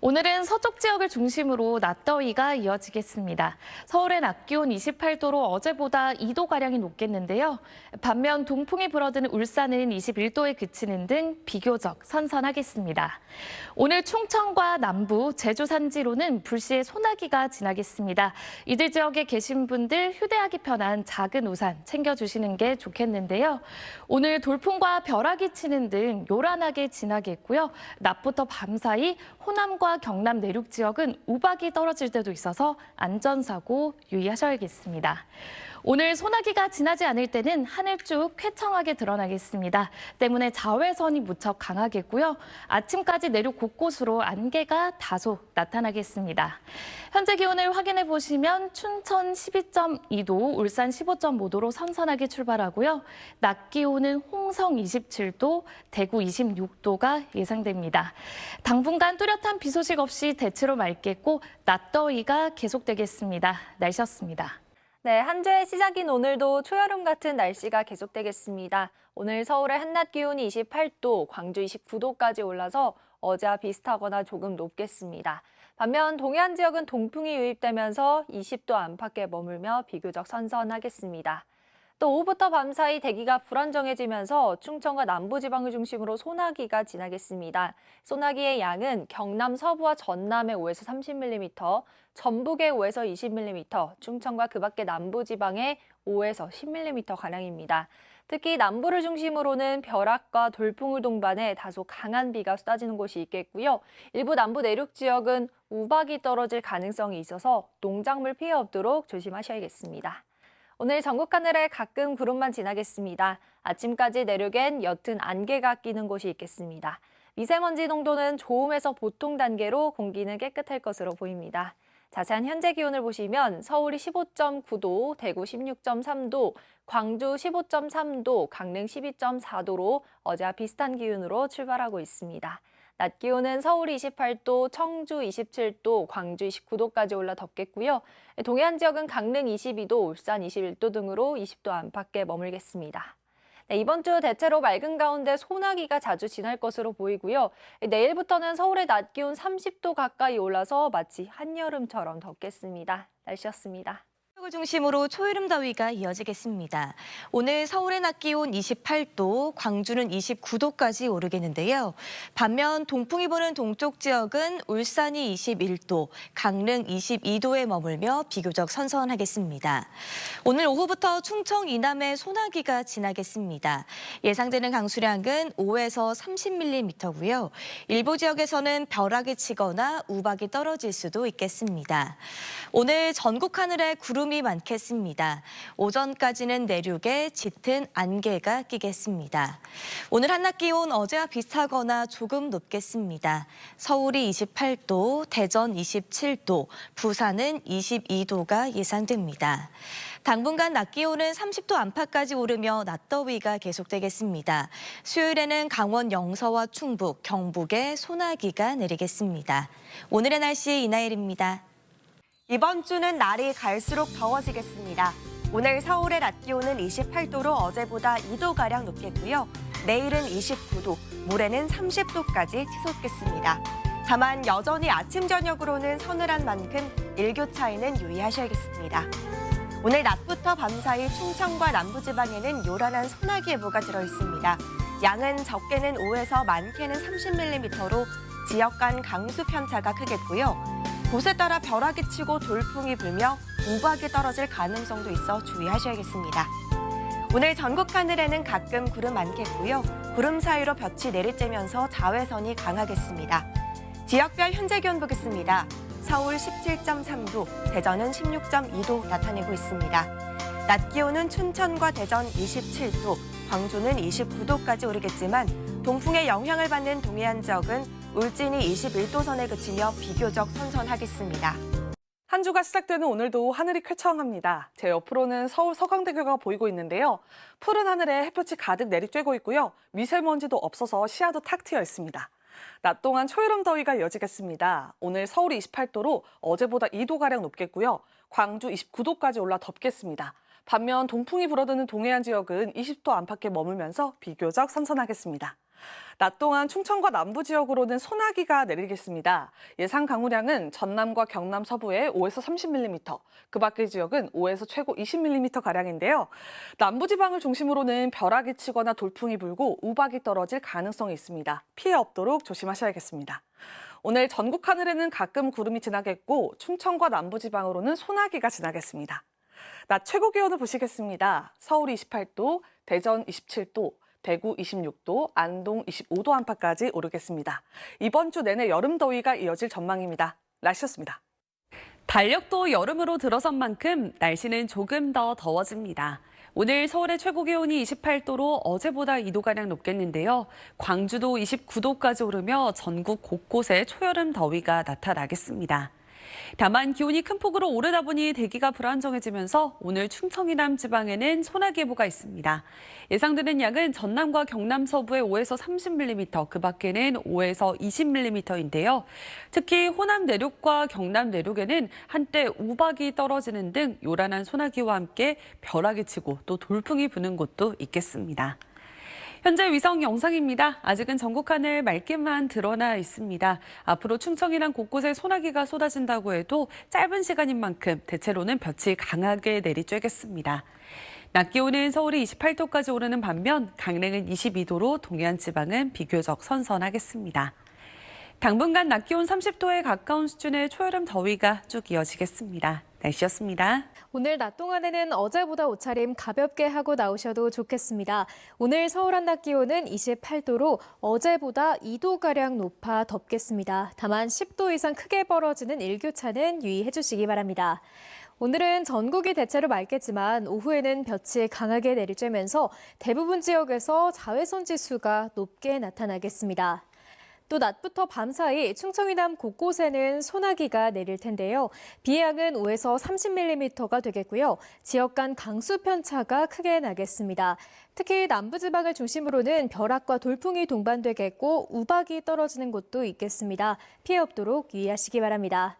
오늘은 서쪽 지역을 중심으로 낮더위가 이어지겠습니다. 서울의 낮 기온 28도로 어제보다 2도가량이 높겠는데요. 반면 동풍이 불어드는 울산은 21도에 그치는 등 비교적 선선하겠습니다. 오늘 충청과 남부, 제주 산지로는 불시에 소나기가 지나겠습니다. 이들 지역에 계신 분들 휴대하기 편한 작은 우산 챙겨주시는 게 좋겠는데요. 오늘 돌풍과 벼락이 치는 등 요란하게 지나겠고요. 낮부터 밤 사이 호남과 경남 내륙 지역은 우박이 떨어질 때도 있어서 안전사고 유의하셔야겠습니다. 오늘 소나기가 지나지 않을 때는 하늘 쭉 쾌청하게 드러나겠습니다. 때문에 자외선이 무척 강하겠고요. 아침까지 내륙 곳곳으로 안개가 다소 나타나겠습니다. 현재 기온을 확인해 보시면 춘천 12.2도, 울산 15.5도로 선선하게 출발하고요. 낮 기온은 홍성 27도, 대구 26도가 예상됩니다. 당분간 뚜렷한 비 소식 없이 대체로 맑겠고 낮더위가 계속되겠습니다. 날씨였습니다. 네, 한 주의 시작인 오늘도 초여름 같은 날씨가 계속되겠습니다. 오늘 서울의 한낮 기온이 28도, 광주 29도까지 올라서 어제와 비슷하거나 조금 높겠습니다. 반면 동해안 지역은 동풍이 유입되면서 20도 안팎에 머물며 비교적 선선하겠습니다. 또 오후부터 밤 사이 대기가 불안정해지면서 충청과 남부지방을 중심으로 소나기가 지나겠습니다. 소나기의 양은 경남 서부와 전남의 5에서 30mm, 전북의 5에서 20mm, 충청과 그 밖의 남부지방의 5에서 10mm가량입니다. 특히 남부를 중심으로는 벼락과 돌풍을 동반해 다소 강한 비가 쏟아지는 곳이 있겠고요. 일부 남부 내륙 지역은 우박이 떨어질 가능성이 있어서 농작물 피해 없도록 조심하셔야겠습니다. 오늘 전국 하늘에 가끔 구름만 지나겠습니다. 아침까지 내륙엔 옅은 안개가 끼는 곳이 있겠습니다. 미세먼지 농도는 좋음에서 보통 단계로 공기는 깨끗할 것으로 보입니다. 자세한 현재 기온을 보시면 서울이 15.9도, 대구 16.3도, 광주 15.3도, 강릉 12.4도로 어제와 비슷한 기온으로 출발하고 있습니다. 낮 기온은 서울이 28도, 청주 27도, 광주 29도까지 올라 덥겠고요. 동해안 지역은 강릉 22도, 울산 21도 등으로 20도 안팎에 머물겠습니다. 네, 이번 주 대체로 맑은 가운데 소나기가 자주 지날 것으로 보이고요. 내일부터는 서울의 낮 기온 30도 가까이 올라서 마치 한여름처럼 덥겠습니다. 날씨였습니다. 을 중심으로 초여름 더위가 이어지겠습니다. 오늘 서울의 낮 기온 28도, 광주는 29도까지 오르겠는데요. 반면 동풍이 부는 동쪽 지역은 울산이 21도, 강릉 22도에 머물며 비교적 선선하겠습니다. 오늘 오후부터 충청 이남에 소나기가 지나겠습니다. 예상되는 강수량은 5에서 30mm고요. 일부 지역에서는 벼락이 치거나 우박이 떨어질 수도 있겠습니다. 오늘 전국 하늘에 구름이 많겠습니다. 오전까지는 내륙에 짙은 안개가 끼겠습니다. 오늘 한낮 기온 어제와 비슷하거나 조금 높겠습니다. 서울이 28도, 대전 27도, 부산은 22도가 예상됩니다. 당분간 낮 기온은 30도 안팎까지 오르며 낮더위가 계속되겠습니다. 수요일에는 강원 영서와 충북, 경북에 소나기가 내리겠습니다. 오늘의 날씨 이나일입니다. 이번 주는 날이 갈수록 더워지겠습니다. 오늘 서울의 낮 기온은 28도로 어제보다 2도가량 높겠고요. 내일은 29도, 모레는 30도까지 치솟겠습니다. 다만 여전히 아침, 저녁으로는 서늘한 만큼 일교차에는 유의하셔야겠습니다. 오늘 낮부터 밤사이 충청과 남부지방에는 요란한 소나기 예보가 들어있습니다. 양은 적게는 5에서 많게는 30mm로 지역 간 강수 편차가 크겠고요. 곳에 따라 벼락이 치고 돌풍이 불며 우박이 떨어질 가능성도 있어 주의하셔야겠습니다. 오늘 전국 하늘에는 가끔 구름 많겠고요. 구름 사이로 볕이 내리쬐면서 자외선이 강하겠습니다. 지역별 현재 기온 보겠습니다. 서울 17.3도, 대전은 16.2도 나타내고 있습니다. 낮 기온은 춘천과 대전 27도, 광주는 29도까지 오르겠지만 동풍의 영향을 받는 동해안 지역은 울진이 21도 선에 그치며 비교적 선선하겠습니다. 한 주가 시작되는 오늘도 하늘이 쾌청합니다. 제 옆으로는 서울 서강대교가 보이고 있는데요. 푸른 하늘에 햇볕이 가득 내리쬐고 있고요. 미세먼지도 없어서 시야도 탁 트여 있습니다. 낮 동안 초여름 더위가 이어지겠습니다. 오늘 서울이 28도로 어제보다 2도가량 높겠고요. 광주 29도까지 올라 덥겠습니다. 반면 동풍이 불어드는 동해안 지역은 20도 안팎에 머물면서 비교적 선선하겠습니다. 낮 동안 충청과 남부 지역으로는 소나기가 내리겠습니다. 예상 강우량은 전남과 경남 서부에 5에서 30mm, 그 밖의 지역은 5에서 최고 20mm가량인데요. 남부지방을 중심으로는 벼락이 치거나 돌풍이 불고 우박이 떨어질 가능성이 있습니다. 피해 없도록 조심하셔야겠습니다. 오늘 전국 하늘에는 가끔 구름이 지나겠고 충청과 남부지방으로는 소나기가 지나겠습니다. 낮 최고 기온을 보시겠습니다. 서울이 28도, 대전 27도, 대구 26도, 안동 25도 안팎까지 오르겠습니다. 이번 주 내내 여름 더위가 이어질 전망입니다. 날씨였습니다. 달력도 여름으로 들어선 만큼 날씨는 조금 더 더워집니다. 오늘 서울의 최고 기온이 28도로 어제보다 2도가량 높겠는데요. 광주도 29도까지 오르며 전국 곳곳에 초여름 더위가 나타나겠습니다. 다만 기온이 큰 폭으로 오르다 보니 대기가 불안정해지면서 오늘 충청 이남 지방에는 소나기 예보가 있습니다. 예상되는 양은 전남과 경남 서부에 5에서 30mm, 그 밖에는 5에서 20mm인데요. 특히 호남 내륙과 경남 내륙에는 한때 우박이 떨어지는 등 요란한 소나기와 함께 벼락이 치고 또 돌풍이 부는 곳도 있겠습니다. 현재 위성 영상입니다. 아직은 전국 하늘 맑게만 드러나 있습니다. 앞으로 충청이랑 곳곳에 소나기가 쏟아진다고 해도 짧은 시간인 만큼 대체로는 볕이 강하게 내리쬐겠습니다. 낮 기온은 서울이 28도까지 오르는 반면 강릉은 22도로 동해안 지방은 비교적 선선하겠습니다. 당분간 낮 기온 30도에 가까운 수준의 초여름 더위가 쭉 이어지겠습니다. 날씨였습니다. 오늘 낮 동안에는 어제보다 옷차림 가볍게 하고 나오셔도 좋겠습니다. 오늘 서울 한낮 기온은 28도로 어제보다 2도가량 높아 덥겠습니다. 다만 10도 이상 크게 벌어지는 일교차는 유의해 주시기 바랍니다. 오늘은 전국이 대체로 맑겠지만 오후에는 볕이 강하게 내리쬐면서 대부분 지역에서 자외선 지수가 높게 나타나겠습니다. 또 낮부터 밤 사이 충청 이남 곳곳에는 소나기가 내릴 텐데요. 비의 양은 5에서 30mm가 되겠고요. 지역 간 강수 편차가 크게 나겠습니다. 특히 남부지방을 중심으로는 벼락과 돌풍이 동반되겠고 우박이 떨어지는 곳도 있겠습니다. 피해 없도록 유의하시기 바랍니다.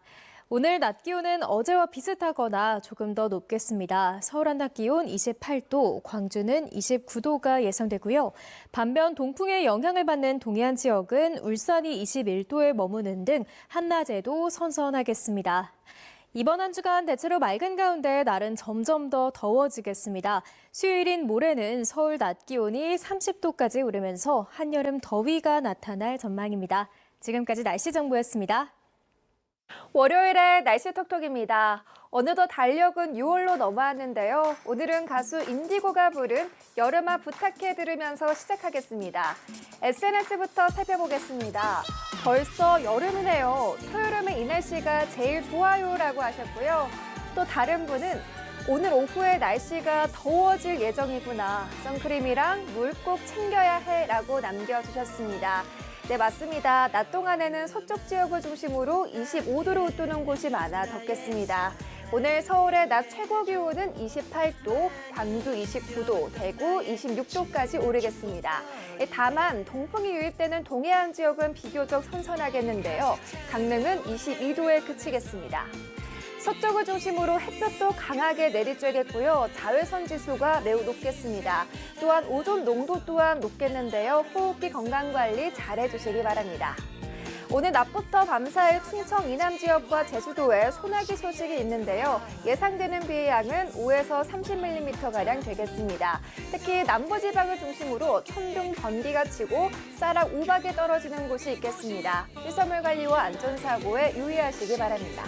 오늘 낮 기온은 어제와 비슷하거나 조금 더 높겠습니다. 서울 한낮 기온 28도, 광주는 29도가 예상되고요. 반면 동풍의 영향을 받는 동해안 지역은 울산이 21도에 머무는 등 한낮에도 선선하겠습니다. 이번 한 주간 대체로 맑은 가운데 날은 점점 더 더워지겠습니다. 수요일인 모레는 서울 낮 기온이 30도까지 오르면서 한여름 더위가 나타날 전망입니다. 지금까지 날씨 정보였습니다. 월요일에 날씨 톡톡입니다. 어느덧 달력은 6월로 넘어왔는데요. 오늘은 가수 인디고가 부른 여름아 부탁해 들으면서 시작하겠습니다. SNS부터 살펴보겠습니다. 벌써 여름이네요. 초여름에 이 날씨가 제일 좋아요라고 하셨고요. 또 다른 분은 오늘 오후에 날씨가 더워질 예정이구나. 선크림이랑 물 꼭 챙겨야 해라고 남겨주셨습니다. 네, 맞습니다. 낮 동안에는 서쪽 지역을 중심으로 25도를 웃도는 곳이 많아 덥겠습니다. 오늘 서울의 낮 최고 기온은 28도, 광주 29도, 대구 26도까지 오르겠습니다. 다만 동풍이 유입되는 동해안 지역은 비교적 선선하겠는데요. 강릉은 22도에 그치겠습니다. 서쪽을 중심으로 햇볕도 강하게 내리쬐겠고요. 자외선 지수가 매우 높겠습니다. 또한 오존 농도 또한 높겠는데요. 호흡기 건강관리 잘해주시기 바랍니다. 오늘 낮부터 밤사이 충청 이남 지역과 제주도에 소나기 소식이 있는데요. 예상되는 비의 양은 5에서 30mm가량 되겠습니다. 특히 남부지방을 중심으로 천둥, 번개가 치고 쌀락, 우박이 떨어지는 곳이 있겠습니다. 일선물 관리와 안전사고에 유의하시기 바랍니다.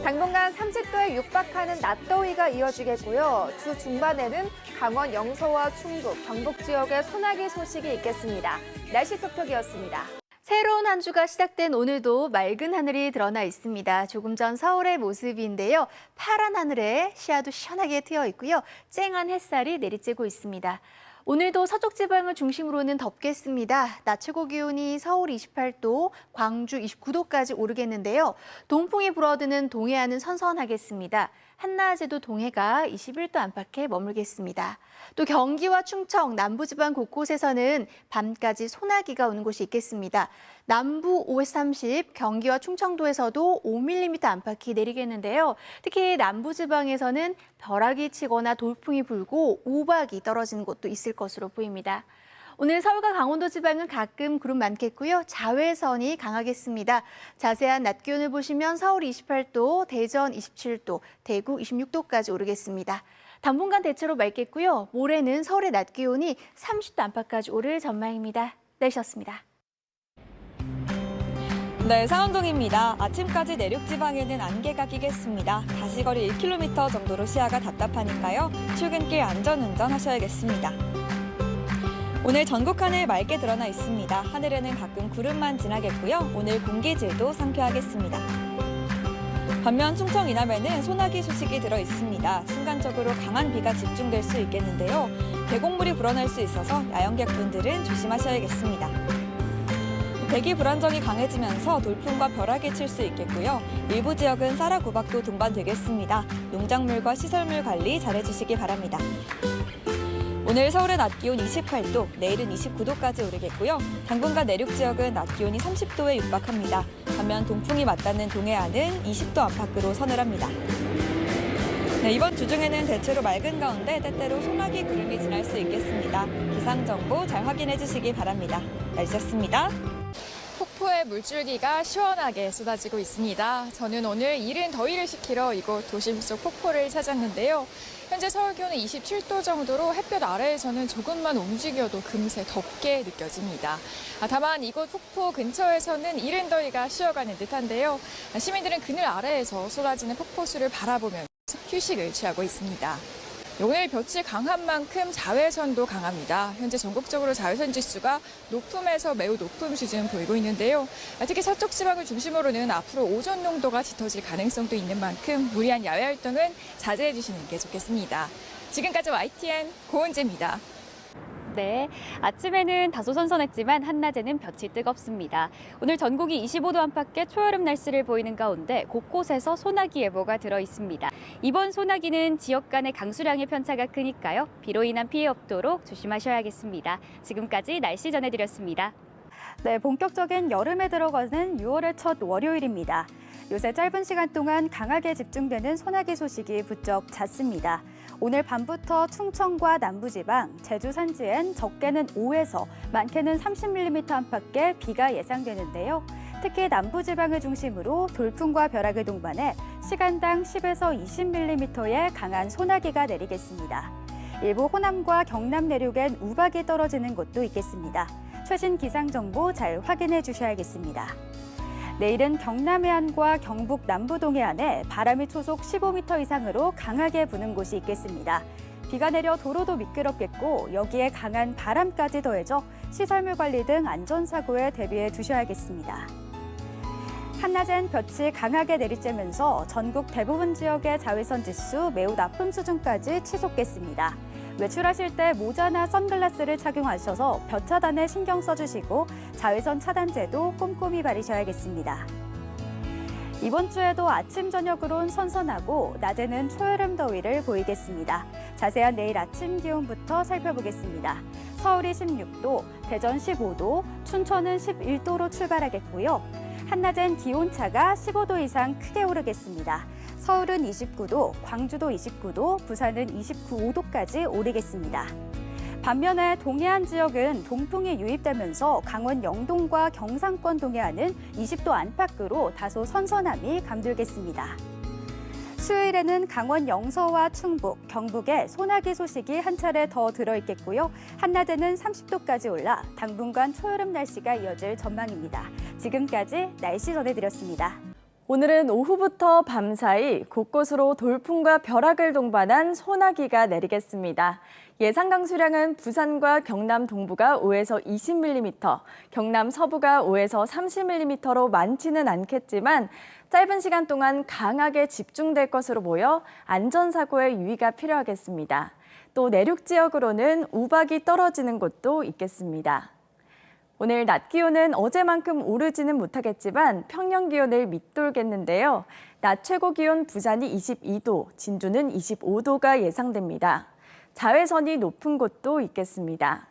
당분간 30도에 육박하는 낮더위가 이어지겠고요. 주 중반에는 강원 영서와 충북, 경북 지역에 소나기 소식이 있겠습니다. 날씨 톡톡이었습니다. 새로운 한 주가 시작된 오늘도 맑은 하늘이 드러나 있습니다. 조금 전 서울의 모습인데요. 파란 하늘에 시야도 시원하게 트여 있고요. 쨍한 햇살이 내리쬐고 있습니다. 오늘도 서쪽 지방을 중심으로는 덥겠습니다. 낮 최고 기온이 서울 28도, 광주 29도까지 오르겠는데요. 동풍이 불어드는 동해안은 선선하겠습니다. 한낮에도 동해가 21도 안팎에 머물겠습니다. 또 경기와 충청, 남부지방 곳곳에서는 밤까지 소나기가 오는 곳이 있겠습니다. 남부 5에서 30, 경기와 충청도에서도 5mm 안팎이 내리겠는데요. 특히 남부지방에서는 벼락이 치거나 돌풍이 불고 우박이 떨어지는 곳도 있을 것으로 보입니다. 오늘 서울과 강원도 지방은 가끔 구름 많겠고요. 자외선이 강하겠습니다. 자세한 낮 기온을 보시면 서울 28도, 대전 27도, 대구 26도까지 오르겠습니다. 당분간 대체로 맑겠고요. 모레는 서울의 낮 기온이 30도 안팎까지 오를 전망입니다. 날씨였습니다. 네, 상암동입니다. 아침까지 내륙 지방에는 안개가 끼겠습니다. 가시거리 1km 정도로 시야가 답답하니까요. 출근길 안전운전 하셔야겠습니다. 오늘 전국 하늘 맑게 드러나 있습니다. 하늘에는 가끔 구름만 지나겠고요. 오늘 공기질도 상쾌하겠습니다. 반면 충청 이남에는 소나기 소식이 들어 있습니다. 순간적으로 강한 비가 집중될 수 있겠는데요. 계곡물이 불어날 수 있어서 야영객분들은 조심하셔야겠습니다. 대기 불안정이 강해지면서 돌풍과 벼락이 칠 수 있겠고요. 일부 지역은 쌀아 구박도 동반되겠습니다. 농작물과 시설물 관리 잘해주시기 바랍니다. 오늘 서울의 낮 기온 28도, 내일은 29도까지 오르겠고요. 당분간 내륙 지역은 낮 기온이 30도에 육박합니다. 반면 동풍이 맞닿는 동해안은 20도 안팎으로 서늘합니다. 네, 이번 주 중에는 대체로 맑은 가운데 때때로 소나기 구름이 지날 수 있겠습니다. 기상정보 잘 확인해 주시기 바랍니다. 날씨였습니다. 폭포의 물줄기가 시원하게 쏟아지고 있습니다. 저는 오늘 이른 더위를 식히러 이곳 도심 속 폭포를 찾았는데요. 현재 서울 기온은 27도 정도로 햇볕 아래에서는 조금만 움직여도 금세 덥게 느껴집니다. 다만 이곳 폭포 근처에서는 이른 더위가 쉬어가는 듯한데요. 시민들은 그늘 아래에서 쏟아지는 폭포수를 바라보면서 휴식을 취하고 있습니다. 오늘 볕이 강한 만큼 자외선도 강합니다. 현재 전국적으로 자외선 지수가 높음에서 매우 높음 수준 보이고 있는데요. 특히 서쪽 지방을 중심으로는 앞으로 오존 농도가 짙어질 가능성도 있는 만큼 무리한 야외 활동은 자제해 주시는 게 좋겠습니다. 지금까지 YTN 고은재입니다. 네, 아침에는 다소 선선했지만 한낮에는 볕이 뜨겁습니다. 오늘 전국이 25도 안팎의 초여름 날씨를 보이는 가운데 곳곳에서 소나기 예보가 들어 있습니다. 이번 소나기는 지역 간의 강수량의 편차가 크니까요. 비로 인한 피해 없도록 조심하셔야겠습니다. 지금까지 날씨 전해드렸습니다. 네, 본격적인 여름에 들어가는 6월의 첫 월요일입니다. 요새 짧은 시간 동안 강하게 집중되는 소나기 소식이 부쩍 잦습니다. 오늘 밤부터 충청과 남부지방, 제주 산지엔 적게는 5에서 많게는 30mm 안팎의 비가 예상되는데요. 특히 남부지방을 중심으로 돌풍과 벼락을 동반해 시간당 10에서 20mm의 강한 소나기가 내리겠습니다. 일부 호남과 경남 내륙엔 우박이 떨어지는 곳도 있겠습니다. 최신 기상정보 잘 확인해 주셔야겠습니다. 내일은 경남 해안과 경북 남부 동해안에 바람이 초속 15m 이상으로 강하게 부는 곳이 있겠습니다. 비가 내려 도로도 미끄럽겠고 여기에 강한 바람까지 더해져 시설물 관리 등 안전사고에 대비해 두셔야겠습니다. 한낮엔 볕이 강하게 내리쬐면서 전국 대부분 지역의 자외선 지수 매우 나쁨 수준까지 치솟겠습니다. 외출하실 때 모자나 선글라스를 착용하셔서 볕 차단에 신경 써주시고 자외선 차단제도 꼼꼼히 바르셔야겠습니다. 이번 주에도 아침, 저녁으론 선선하고 낮에는 초여름 더위를 보이겠습니다. 자세한 내일 아침 기온부터 살펴보겠습니다. 서울이 16도, 대전 15도, 춘천은 11도로 출발하겠고요. 한낮엔 기온차가 15도 이상 크게 오르겠습니다. 서울은 29도, 광주도 29도, 부산은 29도까지 오르겠습니다. 반면에 동해안 지역은 동풍이 유입되면서 강원 영동과 경상권 동해안은 20도 안팎으로 다소 선선함이 감돌겠습니다. 수요일에는 강원 영서와 충북, 경북에 소나기 소식이 한 차례 더 들어있겠고요. 한낮에는 30도까지 올라 당분간 초여름 날씨가 이어질 전망입니다. 지금까지 날씨 전해드렸습니다. 오늘은 오후부터 밤사이 곳곳으로 돌풍과 벼락을 동반한 소나기가 내리겠습니다. 예상 강수량은 부산과 경남 동부가 5에서 20mm, 경남 서부가 5에서 30mm로 많지는 않겠지만 짧은 시간 동안 강하게 집중될 것으로 보여 안전사고에 유의가 필요하겠습니다. 또 내륙 지역으로는 우박이 떨어지는 곳도 있겠습니다. 오늘 낮 기온은 어제만큼 오르지는 못하겠지만 평년 기온을 밑돌겠는데요. 낮 최고 기온 부산이 22도, 진주는 25도가 예상됩니다. 자외선이 높은 곳도 있겠습니다.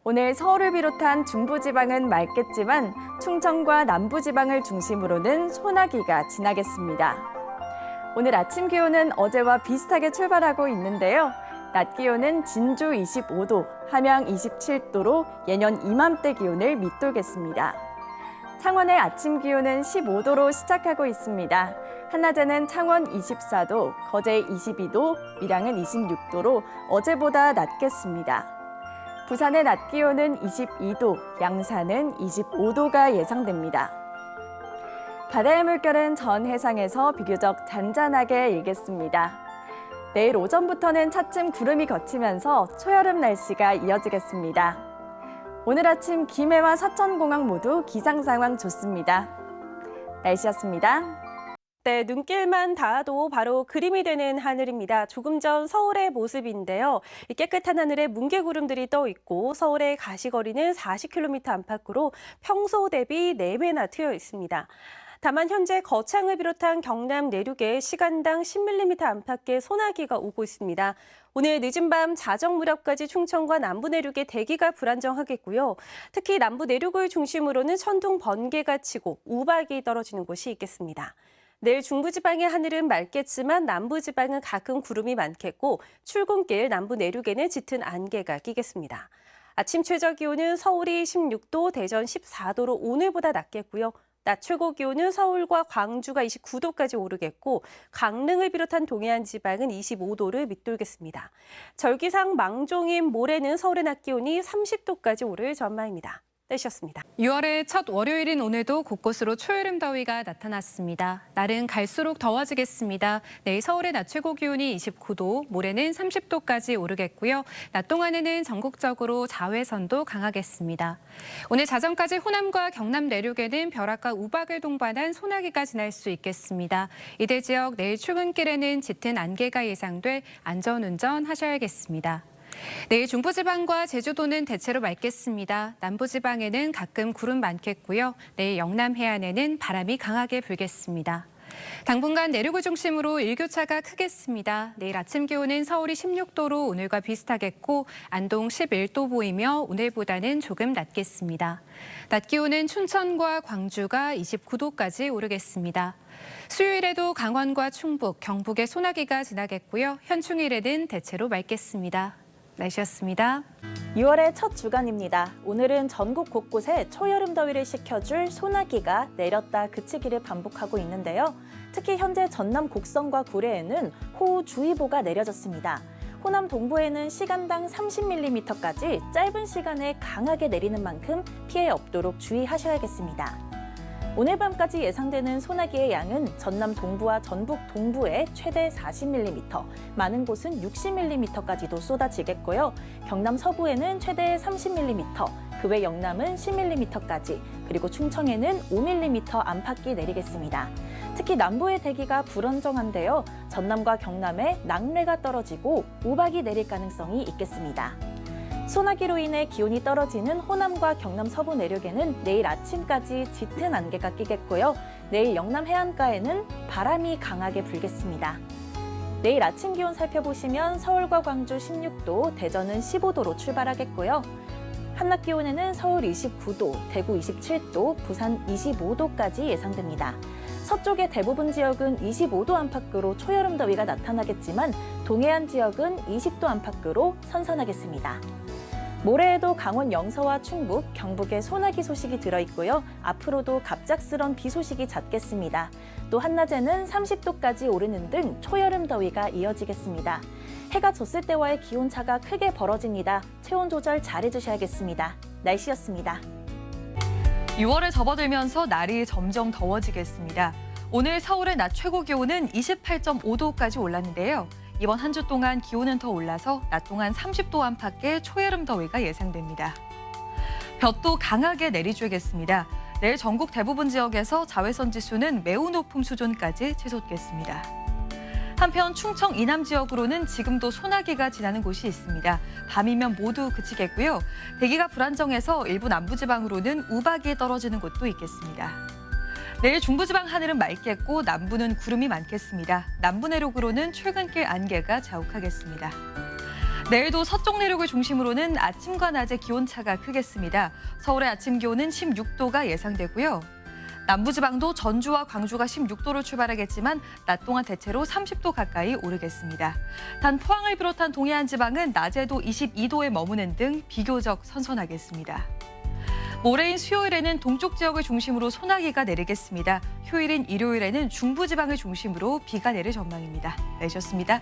오늘 서울을 비롯한 중부지방은 맑겠지만 충청과 남부지방을 중심으로는 소나기가 지나겠습니다. 오늘 아침 기온은 어제와 비슷하게 출발하고 있는데요. 낮 기온은 진주 25도, 함양 27도로 예년 이맘때 기온을 밑돌겠습니다. 창원의 아침 기온은 15도로 시작하고 있습니다. 한낮에는 창원 24도, 거제 22도, 밀양은 26도로 어제보다 낮겠습니다. 부산의 낮 기온은 22도, 양산은 25도가 예상됩니다. 바다의 물결은 전 해상에서 비교적 잔잔하게 일겠습니다. 내일 오전부터는 차츰 구름이 걷히면서 초여름 날씨가 이어지겠습니다. 오늘 아침 김해와 서천공항 모두 기상 상황 좋습니다. 날씨였습니다. 네, 눈길만 닿아도 바로 그림이 되는 하늘입니다. 조금 전 서울의 모습인데요. 이 깨끗한 하늘에 뭉게구름들이 떠 있고 서울의 가시거리는 40km 안팎으로 평소 대비 4배나 트여 있습니다. 다만 현재 거창을 비롯한 경남 내륙에 시간당 10mm 안팎의 소나기가 오고 있습니다. 오늘 늦은 밤 자정 무렵까지 충청과 남부 내륙의 대기가 불안정하겠고요. 특히 남부 내륙을 중심으로는 천둥 번개가 치고 우박이 떨어지는 곳이 있겠습니다. 내일 중부지방의 하늘은 맑겠지만 남부지방은 가끔 구름이 많겠고 출근길 남부 내륙에는 짙은 안개가 끼겠습니다. 아침 최저 기온은 서울이 16도, 대전 14도로 오늘보다 낮겠고요. 낮 최고 기온은 서울과 광주가 29도까지 오르겠고 강릉을 비롯한 동해안 지방은 25도를 밑돌겠습니다. 절기상 망종인 모레는 서울의 낮 기온이 30도까지 오를 전망입니다. 날씨였습니다. 6월의 첫 월요일인 오늘도 곳곳으로 초여름 더위가 나타났습니다. 날은 갈수록 더워지겠습니다. 내일 서울의 낮 최고 기온이 29도, 모레는 30도까지 오르겠고요. 낮 동안에는 전국적으로 자외선도 강하겠습니다. 오늘 자정까지 호남과 경남 내륙에는 벼락과 우박을 동반한 소나기가 지날 수 있겠습니다. 이들 지역 내일 출근길에는 짙은 안개가 예상돼 안전운전 하셔야겠습니다. 내일 중부지방과 제주도는 대체로 맑겠습니다. 남부지방에는 가끔 구름 많겠고요. 내일 영남 해안에는 바람이 강하게 불겠습니다. 당분간 내륙을 중심으로 일교차가 크겠습니다. 내일 아침 기온은 서울이 16도로 오늘과 비슷하겠고 안동 11도 보이며 오늘보다는 조금 낮겠습니다. 낮 기온은 춘천과 광주가 29도까지 오르겠습니다. 수요일에도 강원과 충북, 경북에 소나기가 지나겠고요. 현충일에는 대체로 맑겠습니다. 날씨였습니다. 6월의 첫 주간입니다. 오늘은 전국 곳곳에 초여름 더위를 식혀줄 소나기가 내렸다 그치기를 반복하고 있는데요. 특히 현재 전남 곡성과 구례에는 호우주의보가 내려졌습니다. 호남 동부에는 시간당 30mm까지 짧은 시간에 강하게 내리는 만큼 피해 없도록 주의하셔야겠습니다. 오늘 밤까지 예상되는 소나기의 양은 전남 동부와 전북 동부에 최대 40mm, 많은 곳은 60mm까지도 쏟아지겠고요. 경남 서부에는 최대 30mm, 그 외 영남은 10mm까지, 그리고 충청에는 5mm 안팎이 내리겠습니다. 특히 남부의 대기가 불안정한데요. 전남과 경남에 낙뢰가 떨어지고 우박이 내릴 가능성이 있겠습니다. 소나기로 인해 기온이 떨어지는 호남과 경남 서부 내륙에는 내일 아침까지 짙은 안개가 끼겠고요. 내일 영남 해안가에는 바람이 강하게 불겠습니다. 내일 아침 기온 살펴보시면 서울과 광주 16도, 대전은 15도로 출발하겠고요. 한낮 기온에는 서울 29도, 대구 27도, 부산 25도까지 예상됩니다. 서쪽의 대부분 지역은 25도 안팎으로 초여름 더위가 나타나겠지만 동해안 지역은 20도 안팎으로 선선하겠습니다. 모레에도 강원 영서와 충북, 경북에 소나기 소식이 들어있고요. 앞으로도 갑작스런 비 소식이 잦겠습니다. 또 한낮에는 30도까지 오르는 등 초여름 더위가 이어지겠습니다. 해가 졌을 때와의 기온차가 크게 벌어집니다. 체온 조절 잘해주셔야겠습니다. 날씨였습니다. 6월에 접어들면서 날이 점점 더워지겠습니다. 오늘 서울의 낮 최고 기온은 28.5도까지 올랐는데요. 이번 한 주 동안 기온은 더 올라서 낮 동안 30도 안팎의 초여름 더위가 예상됩니다. 볕도 강하게 내리쬐겠습니다. 내일 전국 대부분 지역에서 자외선 지수는 매우 높음 수준까지 치솟겠습니다. 한편 충청 이남 지역으로는 지금도 소나기가 지나는 곳이 있습니다. 밤이면 모두 그치겠고요. 대기가 불안정해서 일부 남부지방으로는 우박이 떨어지는 곳도 있겠습니다. 내일 중부지방 하늘은 맑겠고 남부는 구름이 많겠습니다. 남부 내륙으로는 출근길 안개가 자욱하겠습니다. 내일도 서쪽 내륙을 중심으로는 아침과 낮의 기온차가 크겠습니다. 서울의 아침 기온은 16도가 예상되고요. 남부지방도 전주와 광주가 16도로 출발하겠지만 낮 동안 대체로 30도 가까이 오르겠습니다. 단 포항을 비롯한 동해안 지방은 낮에도 22도에 머무는 등 비교적 선선하겠습니다. 모레인 수요일에는 동쪽 지역을 중심으로 소나기가 내리겠습니다. 휴일인 일요일에는 중부지방을 중심으로 비가 내릴 전망입니다. 내셨습니다.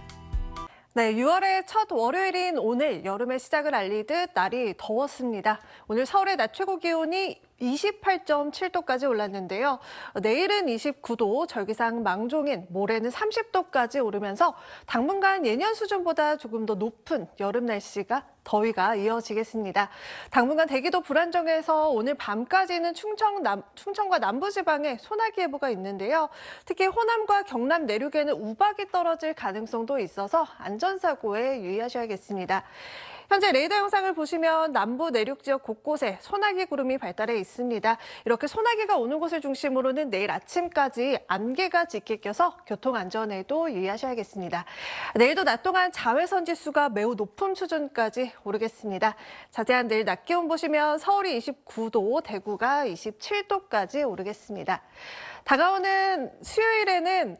네, 6월의 첫 월요일인 오늘 여름의 시작을 알리듯 날이 더웠습니다. 오늘 서울의 낮 최고 기온이 28.7도까지 올랐는데요. 내일은 29도, 절기상 망종인 모레는 30도까지 오르면서 당분간 예년 수준보다 조금 더 높은 여름 날씨가 더위가 이어지겠습니다. 당분간 대기도 불안정해서 오늘 밤까지는 충청과 남부지방에 소나기 예보가 있는데요. 특히 호남과 경남 내륙에는 우박이 떨어질 가능성도 있어서 안전사고에 유의하셔야겠습니다. 현재 레이더 영상을 보시면 남부 내륙 지역 곳곳에 소나기 구름이 발달해 있습니다. 이렇게 소나기가 오는 곳을 중심으로는 내일 아침까지 안개가 짙게 껴서 교통안전에도 유의하셔야겠습니다. 내일도 낮 동안 자외선 지수가 매우 높은 수준까지 오르겠습니다. 자세한 내일 낮 기온 보시면 서울이 29도, 대구가 27도까지 오르겠습니다. 다가오는 수요일에는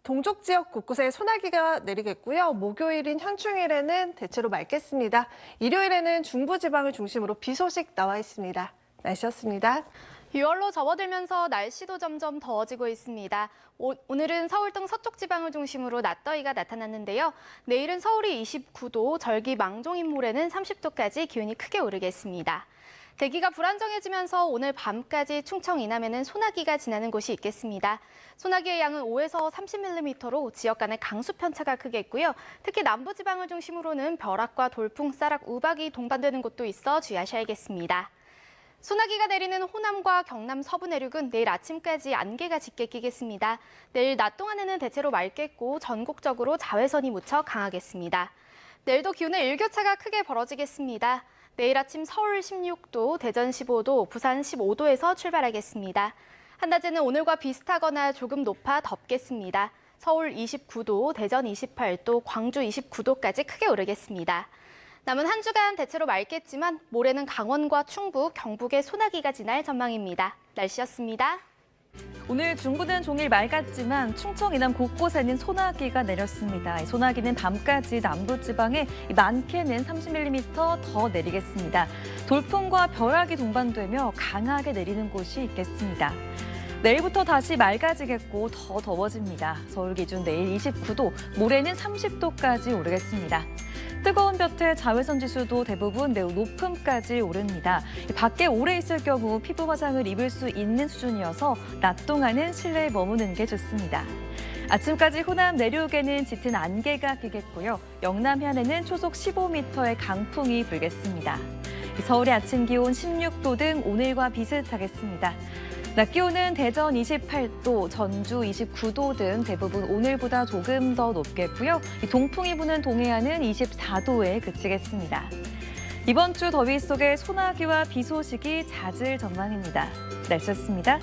동쪽 지역 곳곳에 소나기가 내리겠고요. 목요일인 현충일에는 대체로 맑겠습니다. 일요일에는 중부지방을 중심으로 비 소식 나와 있습니다. 날씨였습니다. 6월로 접어들면서 날씨도 점점 더워지고 있습니다. 오늘은 서울 등 서쪽 지방을 중심으로 낮더위가 나타났는데요. 내일은 서울이 29도, 절기 망종인 모레는 30도까지 기온이 크게 오르겠습니다. 대기가 불안정해지면서 오늘 밤까지 충청 이남에는 소나기가 지나는 곳이 있겠습니다. 소나기의 양은 5에서 30mm로 지역 간의 강수 편차가 크겠고요. 특히 남부지방을 중심으로는 벼락과 돌풍, 쌀락, 우박이 동반되는 곳도 있어 주의하셔야겠습니다. 소나기가 내리는 호남과 경남 서부 내륙은 내일 아침까지 안개가 짙게 끼겠습니다. 내일 낮 동안에는 대체로 맑겠고 전국적으로 자외선이 무척 강하겠습니다. 내일도 기온의 일교차가 크게 벌어지겠습니다. 내일 아침 서울 16도, 대전 15도, 부산 15도에서 출발하겠습니다. 한낮에는 오늘과 비슷하거나 조금 높아 덥겠습니다. 서울 29도, 대전 28도, 광주 29도까지 크게 오르겠습니다. 남은 한 주간 대체로 맑겠지만 모레는 강원과 충북, 경북에 소나기가 지날 전망입니다. 날씨였습니다. 오늘 중부는 종일 맑았지만 충청 이남 곳곳에는 소나기가 내렸습니다. 소나기는 밤까지 남부지방에 많게는 30mm 더 내리겠습니다. 돌풍과 벼락이 동반되며 강하게 내리는 곳이 있겠습니다. 내일부터 다시 맑아지겠고 더 더워집니다. 서울 기준 내일 29도, 모레는 30도까지 오르겠습니다. 뜨거운 볕에 자외선 지수도 대부분 매우 높음까지 오릅니다. 밖에 오래 있을 경우 피부 화상을 입을 수 있는 수준이어서 낮 동안은 실내에 머무는 게 좋습니다. 아침까지 호남 내륙에는 짙은 안개가 끼겠고요. 영남 해안에는 초속 15m의 강풍이 불겠습니다. 서울의 아침 기온 16도 등 오늘과 비슷하겠습니다. 낮 기온은 대전 28도, 전주 29도 등 대부분 오늘보다 조금 더 높겠고요. 동풍이 부는 동해안은 24도에 그치겠습니다. 이번 주 더위 속에 소나기와 비 소식이 잦을 전망입니다. 날씨였습니다.